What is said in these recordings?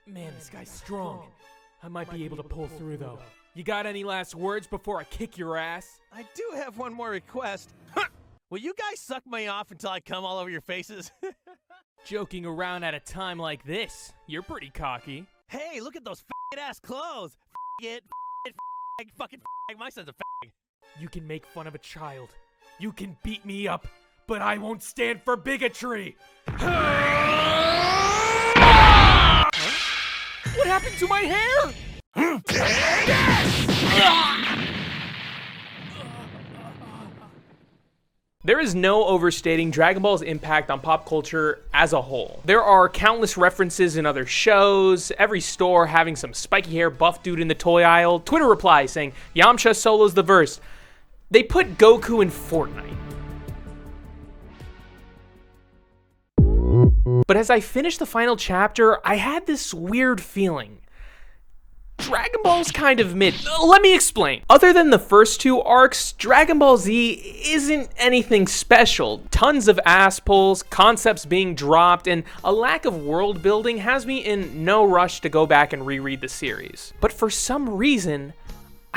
Man, this guy's strong. I might be able to pull through, though. You got any last words before I kick your ass? I do have one more request. Will you guys suck me off until I come all over your faces? Joking around at a time like this. You're pretty cocky. Hey, look at those ass clothes. Fucking my son's a fag. You can make fun of a child. You can beat me up, but I won't stand for bigotry. Huh? What happened to my hair? There is no overstating Dragon Ball's impact on pop culture as a whole. There are countless references in other shows, every store having some spiky hair buff dude in the toy aisle, Twitter replies saying, Yamcha solos the verse. They put Goku in Fortnite. But as I finished the final chapter, I had this weird feeling. Dragon Ball's kind of mid. Let me explain. Other than the first two arcs, Dragon Ball Z isn't anything special. Tons of ass pulls, concepts being dropped, and a lack of world building has me in no rush to go back and reread the series. But for some reason,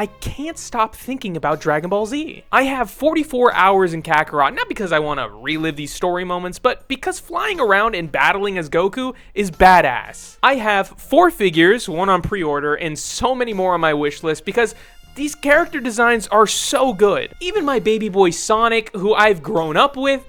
I can't stop thinking about Dragon Ball Z. I have 44 hours in Kakarot, not because I want to relive these story moments, but because flying around and battling as Goku is badass. I have 4 figures, 1 on pre-order, and so many more on my wish list because these character designs are so good. Even my baby boy Sonic, who I've grown up with,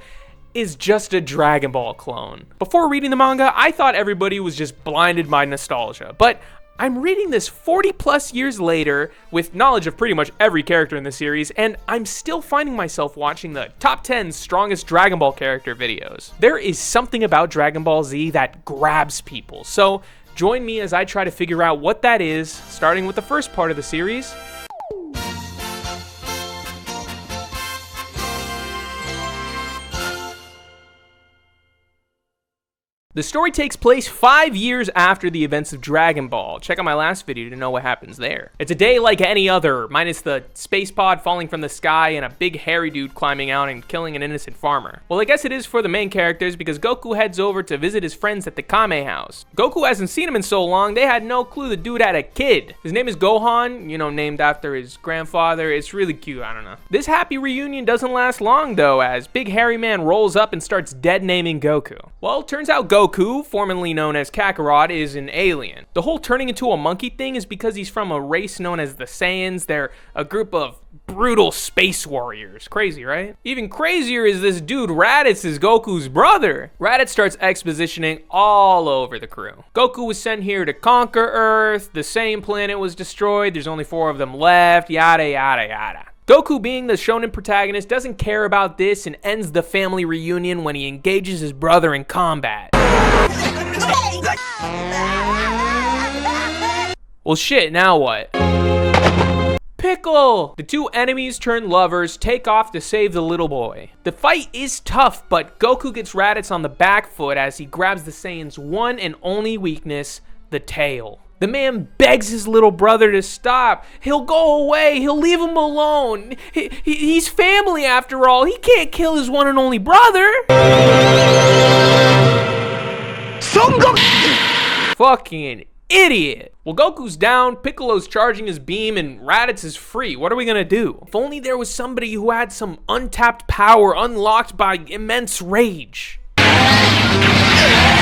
is just a Dragon Ball clone. Before reading the manga, I thought everybody was just blinded by nostalgia, but I'm reading this 40 plus years later with knowledge of pretty much every character in the series, and I'm still finding myself watching the top 10 strongest Dragon Ball character videos. There is something about Dragon Ball Z that grabs people, so join me as I try to figure out what that is, starting with the first part of the series. The story takes place 5 years after the events of Dragon Ball. Check out my last video to know what happens there. It's a day like any other, minus the space pod falling from the sky and a big hairy dude climbing out and killing an innocent farmer. Well, I guess it is for the main characters because Goku heads over to visit his friends at the Kame house. Goku hasn't seen him in so long, they had no clue the dude had a kid. His name is Gohan, named after his grandfather. It's really cute, I don't know. This happy reunion doesn't last long though, as Big Hairy Man rolls up and starts dead naming Goku. Well, turns out Goku, formerly known as Kakarot, is an alien. The whole turning into a monkey thing is because he's from a race known as the Saiyans. They're a group of brutal space warriors. Crazy, right? Even crazier is this dude Raditz is Goku's brother. Raditz starts expositioning all over the crew. Goku was sent here to conquer Earth. The same planet was destroyed. There's only 4 of them left. Yada, yada, yada. Goku, being the shonen protagonist, doesn't care about this and ends the family reunion when he engages his brother in combat. Well shit, now what? Piccolo! The 2 enemies turned lovers take off to save the little boy. The fight is tough, but Goku gets Raditz on the back foot as he grabs the Saiyan's one and only weakness, the tail. The man begs his little brother to stop. He'll go away. He'll leave him alone. He's family after all. He can't kill his one and only brother. Fucking idiot. Well, Goku's down, Piccolo's charging his beam, and Raditz is free. What are we gonna do? If only there was somebody who had some untapped power unlocked by immense rage.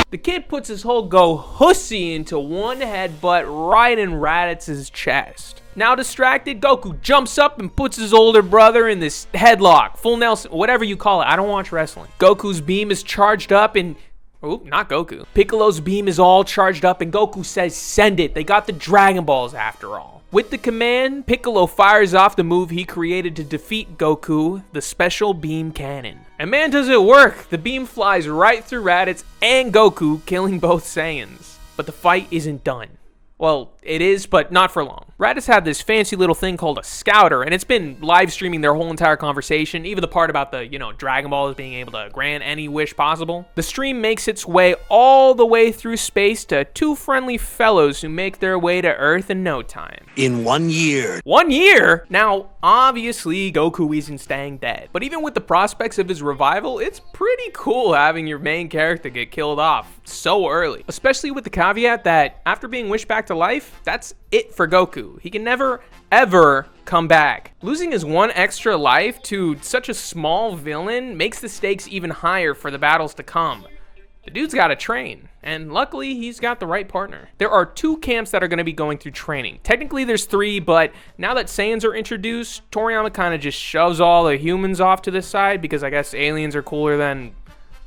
The kid puts his whole go-hussy into one headbutt right in Raditz's chest. Now distracted, Goku jumps up and puts his older brother in this headlock. Full Nelson, whatever you call it. I don't watch wrestling. Goku's beam is charged up and... Oop, not Goku. Piccolo's beam is all charged up and Goku says, send it. They got the Dragon Balls after all. With the command, Piccolo fires off the move he created to defeat Goku, the special beam cannon. And man, does it work! The beam flies right through Raditz and Goku, killing both Saiyans. But the fight isn't done. Well, it is, but not for long. Raditz had this fancy little thing called a scouter, and it's been live streaming their whole entire conversation, even the part about the, Dragon Balls being able to grant any wish possible. The stream makes its way all the way through space to two friendly fellows who make their way to Earth in no time. In 1 year. 1 year? Now, obviously, Goku isn't staying dead, but even with the prospects of his revival, it's pretty cool having your main character get killed off so early. Especially with the caveat that after being wished back to life, that's it for Goku. He can never, ever come back. Losing his one extra life to such a small villain makes the stakes even higher for the battles to come. The dude's gotta train, and luckily he's got the right partner. There are 2 camps that are gonna be going through training. Technically there's 3, but now that Saiyans are introduced, Toriyama kinda just shoves all the humans off to this side because I guess aliens are cooler than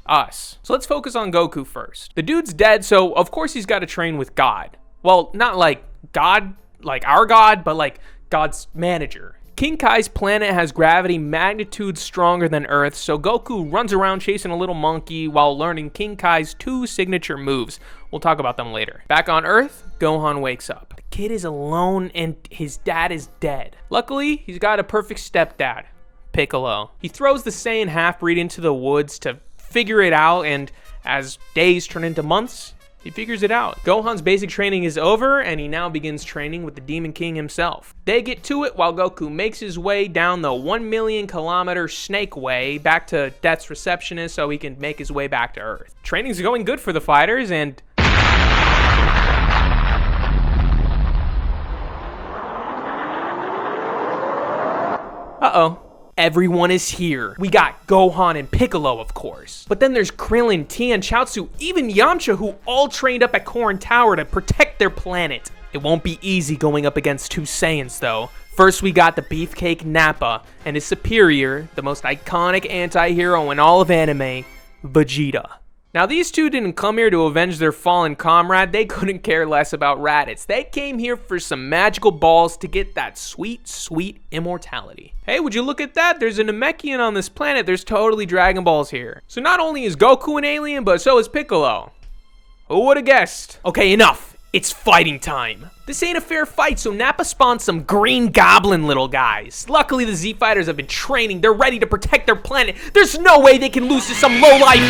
us. So let's focus on Goku first. The dude's dead, so of course he's gotta train with God. Well, not like God, like our God, but like God's manager. King Kai's planet has gravity magnitudes stronger than Earth, so Goku runs around chasing a little monkey while learning King Kai's 2 signature moves. We'll talk about them later. Back on Earth, Gohan wakes up. The kid is alone and his dad is dead. Luckily, he's got a perfect stepdad, Piccolo. He throws the Saiyan half-breed into the woods to figure it out, and as days turn into months, he figures it out. Gohan's basic training is over, and he now begins training with the Demon King himself. They get to it while Goku makes his way down the 1 million kilometer snake way back to Death's receptionist so he can make his way back to Earth. Training's going good for the fighters, and uh-oh. Everyone is here. We got Gohan and Piccolo, of course. But then there's Krillin, Tien, Chaozu, even Yamcha, who all trained up at Korin Tower to protect their planet. It won't be easy going up against 2 Saiyans, though. First, we got the beefcake Nappa, and his superior, the most iconic anti-hero in all of anime, Vegeta. Now, these 2 didn't come here to avenge their fallen comrade. They couldn't care less about Raditz. They came here for some magical balls to get that sweet, sweet immortality. Hey, would you look at that? There's a Namekian on this planet. There's totally Dragon Balls here. So not only is Goku an alien, but so is Piccolo. Who would have guessed? Okay, enough. It's fighting time. This ain't a fair fight, so Nappa spawned some green goblin little guys. Luckily, the Z Fighters have been training. They're ready to protect their planet. There's no way they can lose to some lowlife.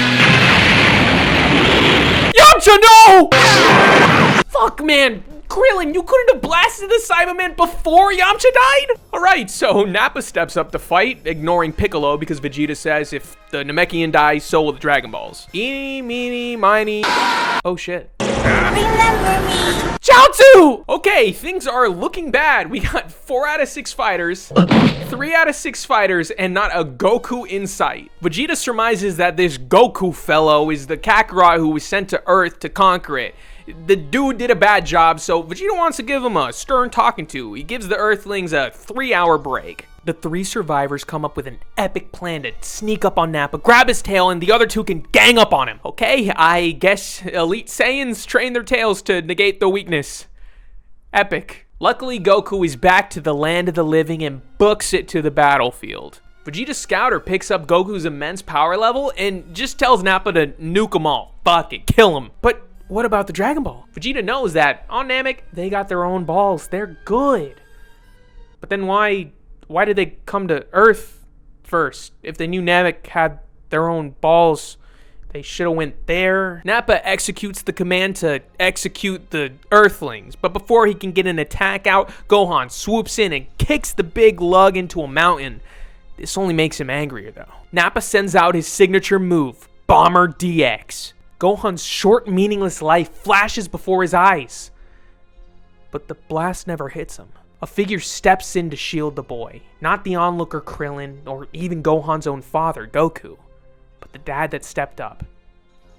Yamcha, no! Fuck, man. Krillin, you couldn't have blasted the Cyberman before Yamcha died? Alright, so Nappa steps up to fight, ignoring Piccolo because Vegeta says if the Namekian dies, so will the Dragon Balls. Eeny, meeny, miny. Oh shit. Remember me! Chaozu! Okay, things are looking bad. We got 4 out of 6 fighters, 3 out of 6 fighters, and not a Goku in sight. Vegeta surmises that this Goku fellow is the Kakarot who was sent to Earth to conquer it. The dude did a bad job, so Vegeta wants to give him a stern talking to. He gives the Earthlings a 3-hour break. The 3 survivors come up with an epic plan to sneak up on Nappa, grab his tail, and the other 2 can gang up on him. Okay, I guess Elite Saiyans train their tails to negate the weakness. Epic. Luckily, Goku is back to the land of the living and books it to the battlefield. Vegeta's scouter picks up Goku's immense power level and just tells Nappa to nuke them all. Fuck it, kill him. But what about the Dragon Ball? Vegeta knows that on Namek, they got their own balls. They're good. But then why did they come to Earth first? If they knew Namek had their own balls, they should have went there. Nappa executes the command to execute the Earthlings. But before he can get an attack out, Gohan swoops in and kicks the big lug into a mountain. This only makes him angrier, though. Nappa sends out his signature move, Bomber DX. Gohan's short, meaningless life flashes before his eyes. But the blast never hits him. A figure steps in to shield the boy. Not the onlooker Krillin, or even Gohan's own father, Goku. But the dad that stepped up,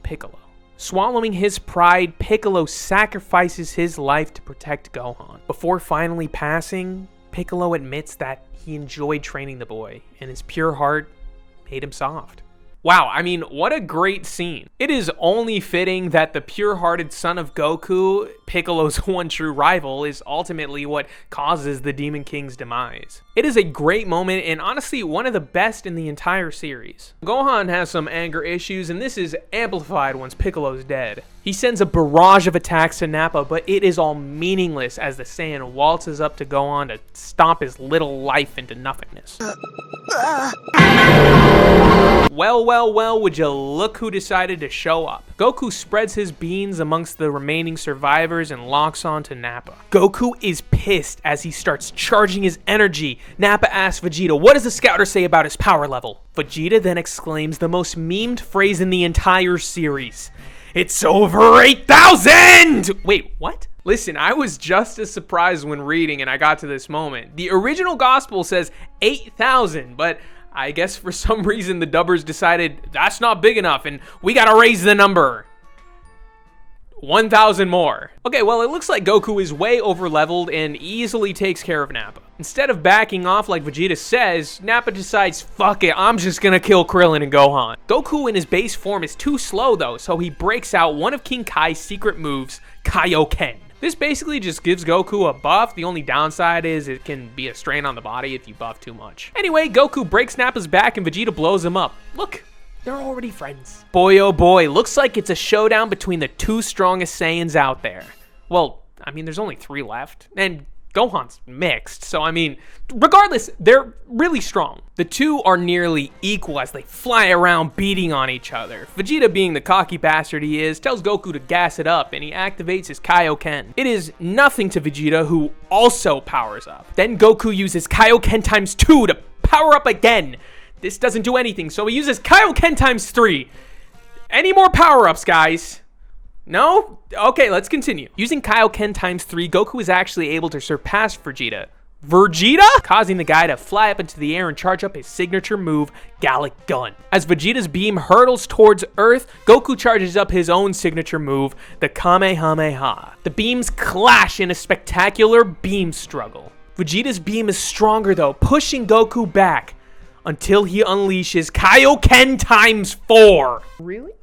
Piccolo. Swallowing his pride, Piccolo sacrifices his life to protect Gohan. Before finally passing, Piccolo admits that he enjoyed training the boy, and his pure heart made him soft. Wow, what a great scene. It is only fitting that the pure-hearted son of Goku Piccolo's one true rival, is ultimately what causes the Demon King's demise. It is a great moment and honestly one of the best in the entire series. Gohan has some anger issues and this is amplified once Piccolo's dead. He sends a barrage of attacks to Nappa, but it is all meaningless as the Saiyan waltzes up to Gohan to stomp his little life into nothingness. Well, would you look who decided to show up? Goku spreads his beans amongst the remaining survivors and locks on to Nappa. Goku is pissed as he starts charging his energy. Nappa asks Vegeta, what does the scouter say about his power level? Vegeta then exclaims the most memed phrase in the entire series. It's over 8,000! Wait, what? Listen, I was just as surprised when reading and I got to this moment. The original gospel says 8,000, but I guess for some reason the dubbers decided that's not big enough and we gotta raise the number. 1,000 more. Okay, well, it looks like Goku is way over-leveled and easily takes care of Nappa. Instead of backing off like Vegeta says, Nappa decides, fuck it, I'm just gonna kill Krillin and Gohan. Goku in his base form is too slow though, so he breaks out one of King Kai's secret moves, Kaioken. This basically just gives Goku a buff. The only downside is it can be a strain on the body if you buff too much. Anyway, Goku breaks Nappa's back and Vegeta blows him up. Look, they're already friends. Boy, oh boy, looks like it's a showdown between the two strongest Saiyans out there. Well, I mean, there's only 3 left, and Gohan's mixed, so I mean, regardless, they're really strong. The two are nearly equal as they fly around beating on each other. Vegeta, being the cocky bastard he is, tells Goku to gas it up and he activates his Kaioken. It is nothing to Vegeta, who also powers up. Then Goku uses Kaioken times 2 to power up again. This doesn't do anything, so he uses Kaioken times 3. Any more power-ups, guys? No? Okay, let's continue. Using Kaioken times 3, Goku is actually able to surpass Vegeta, causing the guy to fly up into the air and charge up his signature move, Gallic Gun. As Vegeta's beam hurtles towards Earth, Goku charges up his own signature move, the Kamehameha. The beams clash in a spectacular beam struggle. Vegeta's beam is stronger though, pushing Goku back until he unleashes Kaioken times 4. Really?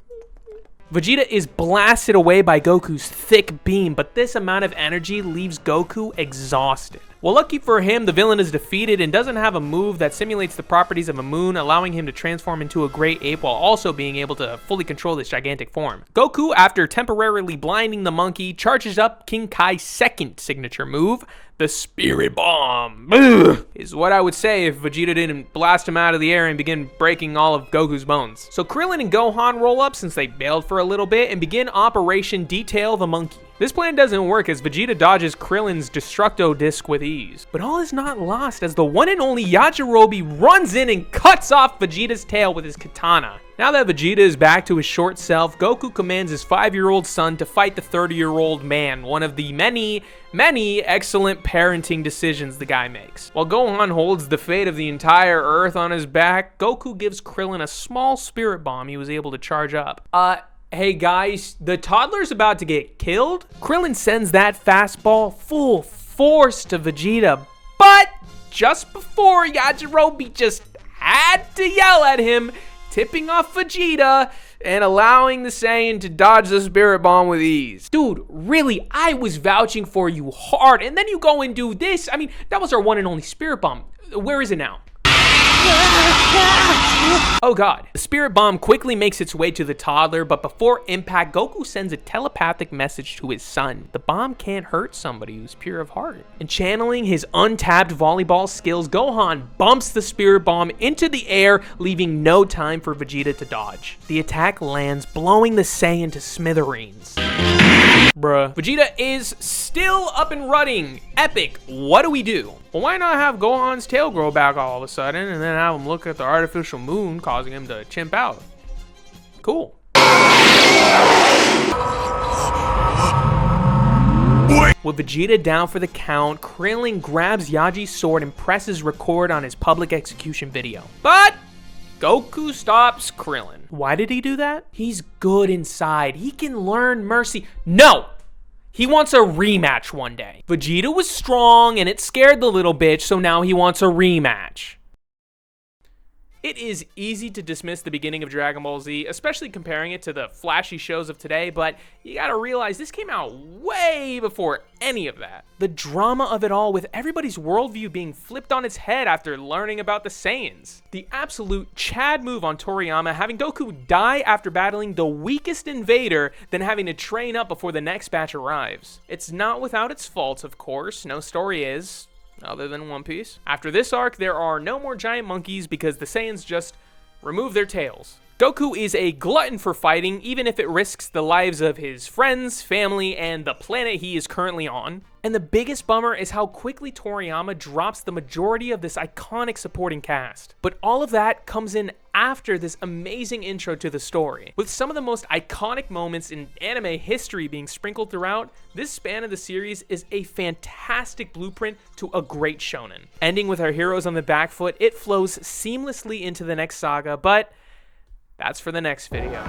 Vegeta is blasted away by Goku's thick beam, but this amount of energy leaves Goku exhausted. Well, lucky for him, the villain is defeated and doesn't have a move that simulates the properties of a moon, allowing him to transform into a great ape while also being able to fully control this gigantic form. Goku, after temporarily blinding the monkey, charges up King Kai's second signature move, the Spirit Bomb. Ugh, is what I would say if Vegeta didn't blast him out of the air and begin breaking all of Goku's bones. So Krillin and Gohan roll up since they bailed for a little bit and begin Operation Detail the Monkey. This plan doesn't work as Vegeta dodges Krillin's Destructo Disc with ease. But all is not lost as the one and only Yajirobe runs in and cuts off Vegeta's tail with his katana. Now that Vegeta is back to his short self, Goku commands his 5-year-old son to fight the 30-year-old man, one of the many excellent parenting decisions the guy makes. While Gohan holds the fate of the entire Earth on his back, Goku gives Krillin a small spirit bomb he was able to charge up. Hey guys, the toddler's about to get killed? Krillin sends that fastball full force to Vegeta, but just before Yajirobe just had to yell at him, tipping off Vegeta and allowing the Saiyan to dodge the spirit bomb with ease. Dude, really, I was vouching for you hard, and then you go and do this. I mean, that was our one and only spirit bomb. Where is it now? Oh god. The spirit bomb quickly makes its way to the toddler, but before impact, Goku sends a telepathic message to his son. The bomb can't hurt somebody who's pure of heart. And channeling his untapped volleyball skills, Gohan bumps the spirit bomb into the air, leaving no time for Vegeta to dodge. The attack lands, blowing the Saiyan to smithereens. Bruh. Vegeta is still up and running. Epic. What do we do? Well, why not have Gohan's tail grow back all of a sudden and then have him look at the artificial moon, causing him to chimp out? Cool. With Vegeta down for the count, Krillin grabs Yaji's sword and presses record on his public execution video. But Goku stops Krillin. Why did he do that? He's good inside. He can learn mercy. No! He wants a rematch one day. Vegeta was strong and it scared the little bitch, so now he wants a rematch. It is easy to dismiss the beginning of Dragon Ball Z, especially comparing it to the flashy shows of today, but you gotta realize this came out way before any of that. The drama of it all, with everybody's worldview being flipped on its head after learning about the Saiyans. The absolute Chad move on Toriyama, having Goku die after battling the weakest invader, then having to train up before the next batch arrives. It's not without its faults, of course, no story is, other than One Piece. After this arc, there are no more giant monkeys because the Saiyans just remove their tails. Goku is a glutton for fighting, even if it risks the lives of his friends, family, and the planet he is currently on. And the biggest bummer is how quickly Toriyama drops the majority of this iconic supporting cast. But all of that comes in after this amazing intro to the story. With some of the most iconic moments in anime history being sprinkled throughout, this span of the series is a fantastic blueprint to a great shonen. Ending with our heroes on the back foot, it flows seamlessly into the next saga, but that's for the next video.